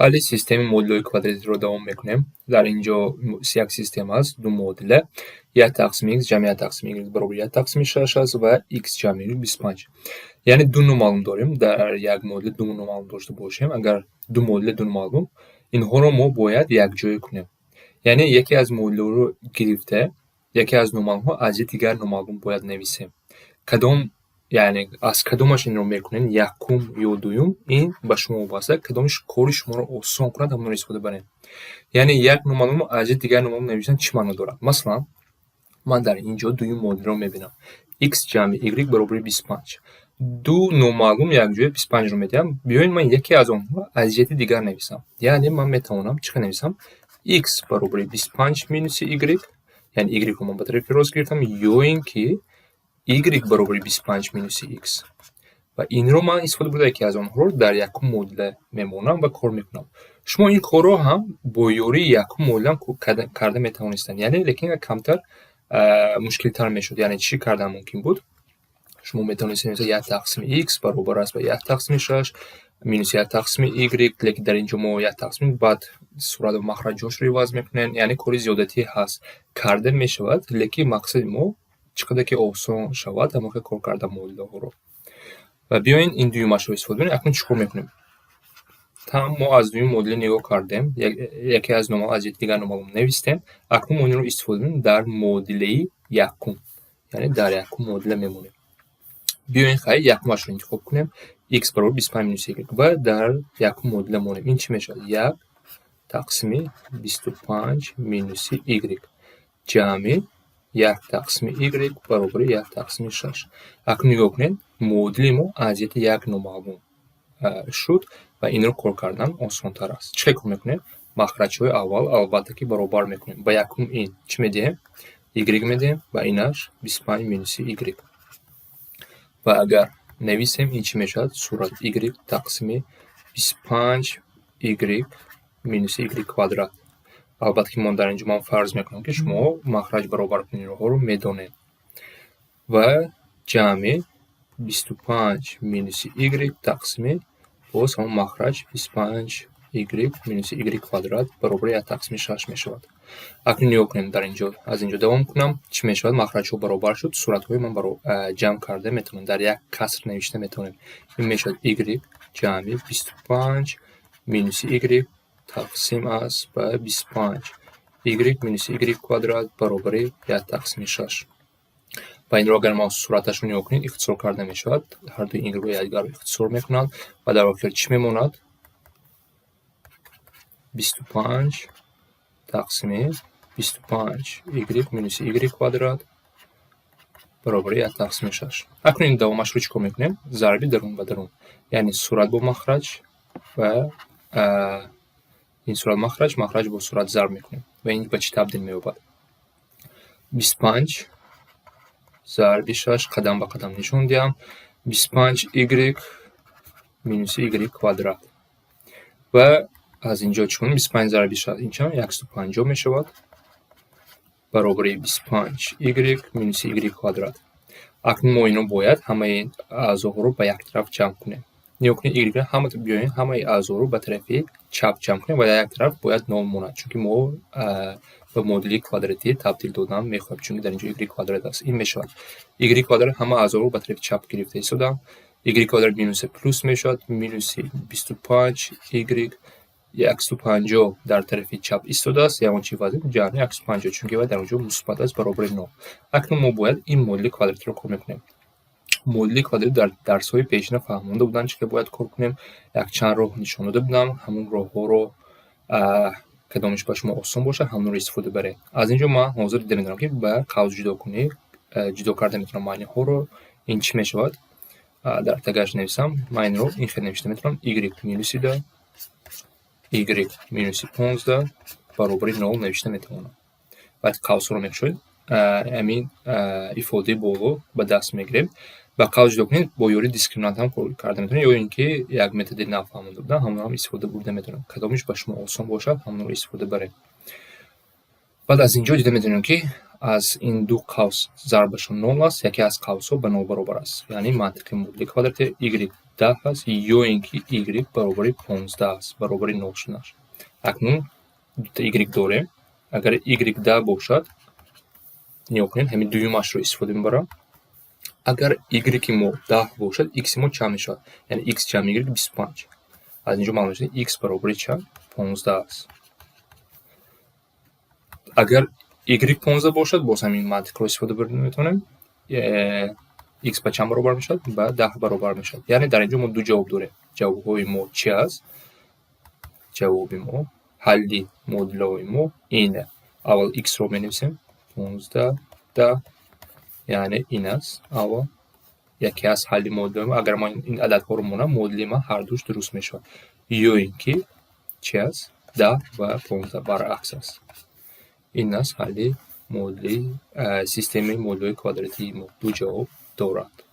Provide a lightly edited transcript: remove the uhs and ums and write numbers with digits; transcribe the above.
ҳалли системаи модулҳои квадратиро давом мекунем. Дар инҷо як система аст, ду модуле. 1/x ҷамъи 1/y баробари 1/6 аст ва x ҷамъи 25. Яъне ду номаълум дорем. Дар як модул ду номаълум дошта бошем. Агар ду модул ду номаълум, инҳоро мо бояд якҷоя кунем. Яъне яке аз модулҳоро гирифта, яке аз номаълумҳо аз дигар номаълум бояд нависем. Яъне аз кадомаш инро мекунем, якум ё дуюм, ин ба шумо вобаста. Кадомаш кори шуморо осон кунад, ҳамонро истифода барем. Яъне як номаълумро аз дигар номаълум навиштан чӣ маъно дорад? Масалан, ман дар инҷо дуюм модулро мебинам. x ҷамъи y баробари 25. ду номаълум якҷоя 25ро медиҳам. Биёед ман яке аз онҳоро аз ҷиҳати дигар нависам. Яъне ман метавонам чӣ хел нависам? x баробари 25 минуси y, яъне y-ро ман ба тарафи рост гирифтам, ё ин ки y баробари 25 минуси x. Ва инро ман истифода бурда яке аз онҳоро дар якум модуле мемонам ва кор мекунам. Шумо ин корро ҳам бо ёрии якум модулам карда метавонистед. Яъне лекин камтар мушкилтар мешуд. Яъне чӣ кардан мумкин буд? Шумо метавонистед 1/x баробар аст ба 1/6 минуси 1/y, лекин дар инҷо мо 1/, баъд сурат ва махраҷошро иваз мекунем. Яъне кори зиёдатӣ ҳаст. Карда мешавад, лекин мақсади мо чӣ қадар ки осон шавад ҳамон кор кардан модулҳоро. Ва биёед ин дуюмашро истифода барем. Акнун чӣ кор мекунем? Мо аз дуюм модуле нигоҳ кардем, яке аз номаълум аз дигар номаълум навистем. Акнун мо инро истифода барем дар модулаи якум, яъне дар якум модуле мемонем. Биёед хай якумашро интихоб кунем. x баробари 25 минуси y ва дар якум модуле монем. Ин чӣ мешавад? 1/25 минуси y ҷамъи 1/y баробари 1/6. Акнун нигоҳ кунед, модули мо аз ҷиҳати як номаълум шуд ва инро кор кардан осонтар аст. Чӣ хел кор мекунем? Махраҷҳои аввал албатта ки баробар мекунем. Ба якум ин чӣ медиҳем? y медиҳем, ба инаш 25 минуси y. Ва агар нависем, ин чӣ мешавад? Сурат y тақсими 25y минуси y квадрат. Албатта ки дар инҷо ман фарз мекунам ки шумо махраҷ баробар кунидҳоро медонед. Ва ҷамъи 25 минуси y тақсими боз ҳамон махраҷ 25y минуси y квадрат баробари 1/6 мешавад. Акнун нигоҳ кунем, дар инҷо аз инҷо давом кунам. Чӣ мешавад? Махраҷҳо баробар шуд. Суратҳои ман ҷамъ карда метавонем, дар як каср навишта метавонем. Ин мешавад y ҷамъи 25 минуси y тақсим аст ба 25 y минуси y квадрат баробари 1/6. Ва инро агар мо сураташро нигоҳ кунем, ихтисор карда мешавад. Ҳардуи инро якдигарро ихтисор мекунанд ва дар охир чӣ мемонад? 25 тақсими 25y минуси y квадрат баробари 1/6. Акнун ин давомашро чӣ кор мекунем? Зарби дарун ба дарун. Яъне сурат бо махраҷ ва ин сурат махраҷ бо сурат зарб мекунем. Ва ин ба чӣ табдил меёбад? 25 зарби 6 қадам ба қадам нишон диҳам. 25y минуси y квадрат. Ва аз инҷо чӣ кунем? 25 зарби 6 инчунин 150 мешавад баробари 25y минуси y квадрат. Акнун мо инро бояд ҳамаи аъзоҳоро ба як тараф ҷамъ кунем. нигоҳ кунед y биёем ҳамаи аъзоро ба тарафи чап ҷамъ кунем ва дар як тараф бояд нол монад, чунки мо ба модули квадратӣ табдил додан мехоҳем, чунки дар инҷо y квадрат аст. Ин мешавад y квадрат ҳама аъзоро ба тарафи чап гирифта истодам. Y квадрат минуси плюс мешавад, минуси 25y 150 дар тарафи чап истодааст. Ягон чӣ вазн ҷамъи 150, чунки ва дар онҷо мусбат аст баробари 0. Акнун мо бояд ин модули квадратиро кор мекунем. Модули квадрат дар дарсҳои пешина фаҳмонда буданд чӣ бояд кор кунем. Якчанд роҳ нишон дода будам. Ҳамон роҳҳоро кадомаш ба шумо осон бошад, ҳамонро истифода баред. Аз инҷо ман ҳозир дида медонам ки ба қавс ҷудо карда метавонам маъниҳоро. Ин чӣ мешавад? Дар тагаш нависам. Ман инро ин хел навишта метавонам. y минуси 10 y минуси 15 баробари 0 навишта метавонам. Баъд қавсҳоро мекушоед. Амин ифодаи боло ба даст мегирем. Ба қавс ҷудо кунед, бо ёри дискриминант ҳам кор карда метавонед, ё ин ки як методи нафаҳмонда будам, ҳамонро ҳам истифода бурда метавонем. Кадомаш ба шумо осон бошад, ҳамонро истифода баред. Баъд аз инҷо дида метавонем ки аз ин ду қавс зарбашон 0 аст, яке аз қавсҳо ба 0 баробар аст. Яъне мантиқи модули квадрати y 10 هست یا اینکه y برابر 15 است، برابر 0 شد. اکنون دو تا y داریم. اگر y 10 باشد نیا کنین همین دویمش رو استفاده میبرم. اگر y ما 10 باشد x ما چند میشد؟ یعنی x جمع y 25. از اینجا معلوم شد x برابر چند؟ 15 است. اگر y 15 باشد باز همین منطق رو استفاده میتونیم. x به چند برابر میشد؟ به 10 برابر میشد. یعنی در اینجا ما دو جواب داریم. جوابهای ما چی است؟ جواب ما حلی مدلای ما اینه. اول x رو بنویسیم 15 10 یعنی این است. اول یکی از حلی مدلای ما. اگر ما این عددها رو مونم مدلی ما هر دوش درست میشه. یا اینکه چی است؟ 10 و 15 برعکس است. این است حلی مدلی سیستم مدلای کواdraتی ما. دو جواب دارد.